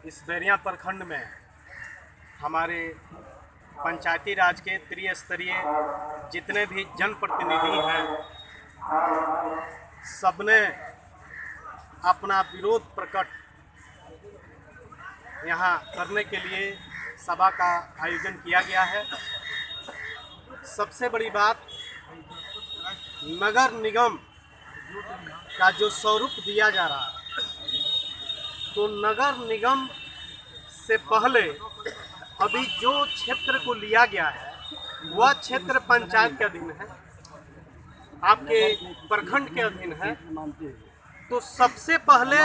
इस बैरिया प्रखंड में हमारे पंचायती राज के त्रिस्तरीय जितने भी जनप्रतिनिधि हैं, सबने अपना विरोध प्रकट यहाँ करने के लिए सभा का आयोजन किया गया है। सबसे बड़ी बात, नगर निगम का जो स्वरूप दिया जा रहा है, तो नगर निगम से पहले अभी जो क्षेत्र को लिया गया है वह क्षेत्र पंचायत के अधीन है, आपके प्रखंड के अधीन है। तो सबसे पहले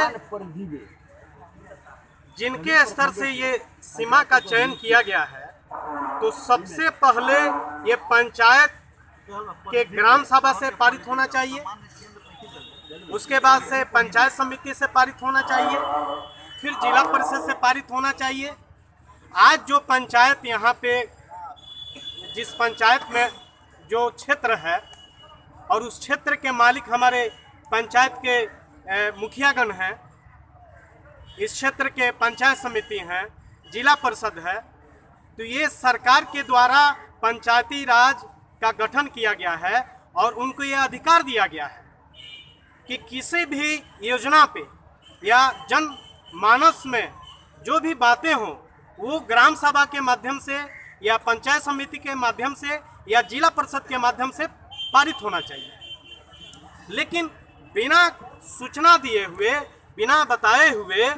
जिनके स्तर से ये सीमा का चयन किया गया है, तो सबसे पहले ये पंचायत के ग्राम सभा से पारित होना चाहिए, उसके बाद से पंचायत समिति से पारित होना चाहिए, फिर जिला परिषद से पारित होना चाहिए। आज जो पंचायत यहाँ पे, जिस पंचायत में जो क्षेत्र है और उस क्षेत्र के मालिक हमारे पंचायत के मुखियागण हैं, इस क्षेत्र के पंचायत समिति हैं, जिला परिषद है, तो ये सरकार के द्वारा पंचायती राज का गठन किया गया है और उनको ये अधिकार दिया गया है कि किसी भी योजना पे या जनमानस में जो भी बातें हों वो ग्राम सभा के माध्यम से या पंचायत समिति के माध्यम से या जिला परिषद के माध्यम से पारित होना चाहिए। लेकिन बिना सूचना दिए हुए, बिना बताए हुए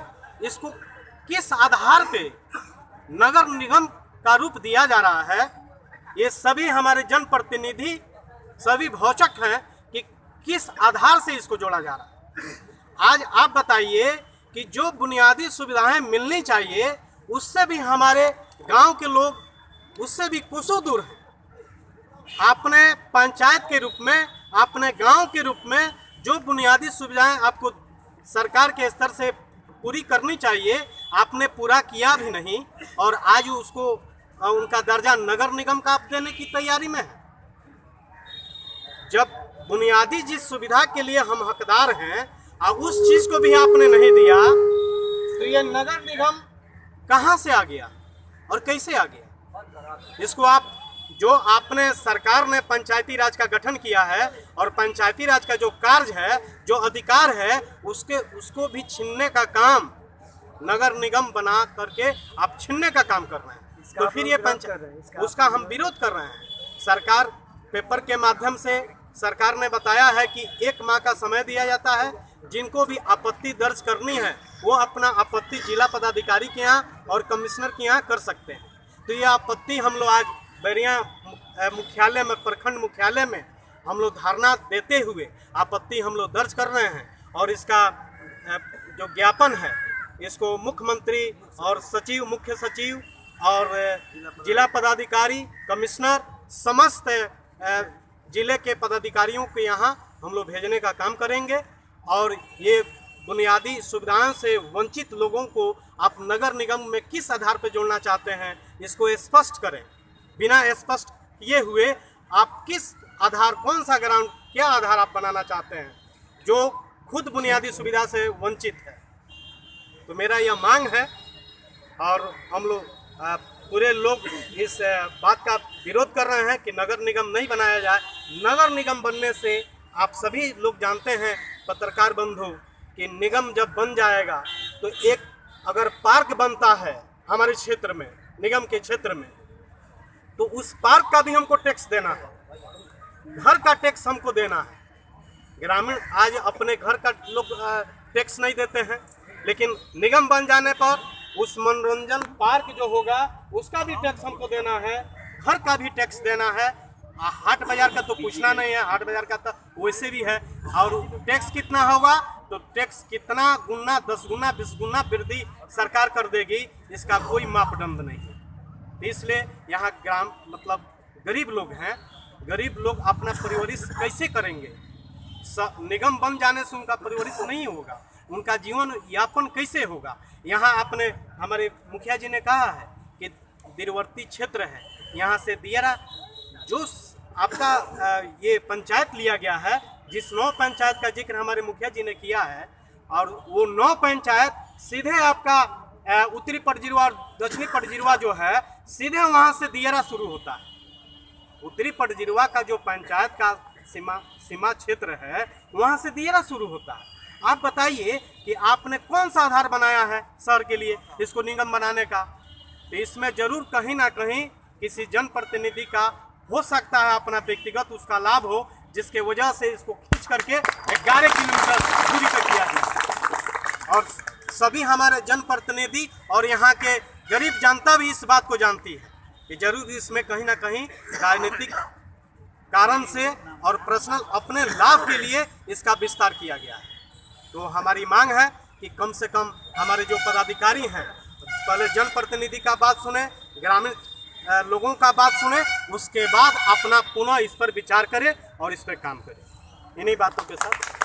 इसको किस आधार पे नगर निगम का रूप दिया जा रहा है, ये सभी हमारे जनप्रतिनिधि सभी भौचक हैं कि किस आधार से इसको जोड़ा जा रहा है। आज आप बताइए कि जो बुनियादी सुविधाएं मिलनी चाहिए उससे भी हमारे गांव के लोग उससे भी कोसों दूर हैं। अपने पंचायत के रूप में, अपने गांव के रूप में जो बुनियादी सुविधाएं आपको सरकार के स्तर से पूरी करनी चाहिए, आपने पूरा किया भी नहीं और आज उसको उनका दर्जा नगर निगम का आप देने की तैयारी में है। जब बुनियादी जिस सुविधा के लिए हम हकदार हैं और उस चीज को भी आपने नहीं दिया, तो ये नगर निगम कहां से आ गया और कैसे आ गया? इसको आप, जो आपने सरकार ने पंचायती राज का गठन किया है और पंचायती राज का जो कार्य है, जो अधिकार है, उसको भी छीनने का काम नगर निगम बना करके आप छीनने का काम कर रहे हैं। तो फिर ये पंचायत, उसका हम विरोध कर रहे हैं। सरकार पेपर के माध्यम से सरकार ने बताया है कि 1 माह का समय दिया जाता है, जिनको भी आपत्ति दर्ज करनी है वो अपना आपत्ति जिला पदाधिकारी के यहाँ और कमिश्नर के यहाँ कर सकते हैं। तो ये आपत्ति हम लोग आज बैरिया मुख्यालय में, प्रखंड मुख्यालय में हम लोग धरना देते हुए आपत्ति हम लोग दर्ज कर रहे हैं और इसका जो ज्ञापन है इसको मुख्यमंत्री और सचिव, मुख्य सचिव और जिला पदाधिकारी, कमिश्नर, समस्त जिले के पदाधिकारियों के यहाँ हम लोग भेजने का काम करेंगे। और ये बुनियादी सुविधाओं से वंचित लोगों को आप नगर निगम में किस आधार पर जोड़ना चाहते हैं, इसको स्पष्ट करें। बिना स्पष्ट किए हुए आप किस आधार, कौन सा ग्राउंड, क्या आधार आप बनाना चाहते हैं जो खुद बुनियादी सुविधा से वंचित है? तो मेरा यह मांग है और हम लोग पूरे लोग इस बात का विरोध कर रहे हैं कि नगर निगम नहीं बनाया जाए। नगर निगम बनने से आप सभी लोग जानते हैं, पत्रकार बंधु, कि निगम जब बन जाएगा तो एक अगर पार्क बनता है हमारे क्षेत्र में, निगम के क्षेत्र में, तो उस पार्क का भी हमको टैक्स देना है, घर का टैक्स हमको देना है। ग्रामीण आज अपने घर का लोग टैक्स नहीं देते हैं, लेकिन निगम बन जाने पर उस मनोरंजन पार्क जो होगा उसका भी टैक्स हमको देना है, घर का भी टैक्स देना है। हाट बाजार का तो पूछना नहीं है, हाट बाजार का तो वैसे भी है। और टैक्स कितना होगा, तो टैक्स कितना गुना, 10 गुना, 20 गुना वृद्धि सरकार कर देगी, इसका कोई मापदंड नहीं है। इसलिए यहाँ ग्राम मतलब गरीब लोग हैं, गरीब लोग अपना परवरिश कैसे करेंगे? निगम बन जाने से उनका परवरिश नहीं होगा, उनका जीवन यापन कैसे होगा? यहाँ आपने, हमारे मुखिया जी ने कहा है कि दूरवर्ती क्षेत्र है, यहाँ से दियरा जो आपका ये पंचायत लिया गया है, जिस 9 पंचायत का जिक्र हमारे मुखिया जी ने किया है, और वो 9 पंचायत सीधे आपका उत्तरी पटजिरवा और दक्षिणी पटजिरवा जो है सीधे वहाँ से दियरा शुरू होता है। उत्तरी पटजिरवा का जो पंचायत का सीमा क्षेत्र है वहाँ से दियरा शुरू होता है। आप बताइए कि आपने कौन सा आधार बनाया है शहर के लिए इसको निगम बनाने का? तो इसमें जरूर कहीं ना कहीं किसी जनप्रतिनिधि का हो सकता है अपना व्यक्तिगत उसका लाभ हो, जिसके वजह से इसको खींच करके 11 किलोमीटर दूरी पर किया गया। और सभी हमारे जनप्रतिनिधि और यहाँ के गरीब जनता भी इस बात को जानती है कि जरूर इसमें कहीं ना कहीं राजनीतिक कारण से और पर्सनल अपने लाभ के लिए इसका विस्तार किया गया है। तो हमारी मांग है कि कम से कम हमारे जो पदाधिकारी हैं पहले जनप्रतिनिधि का बात सुने, ग्रामीण लोगों का बात सुने, उसके बाद अपना पुनः इस पर विचार करें और इस पर काम करें। इन्हीं बातों के साथ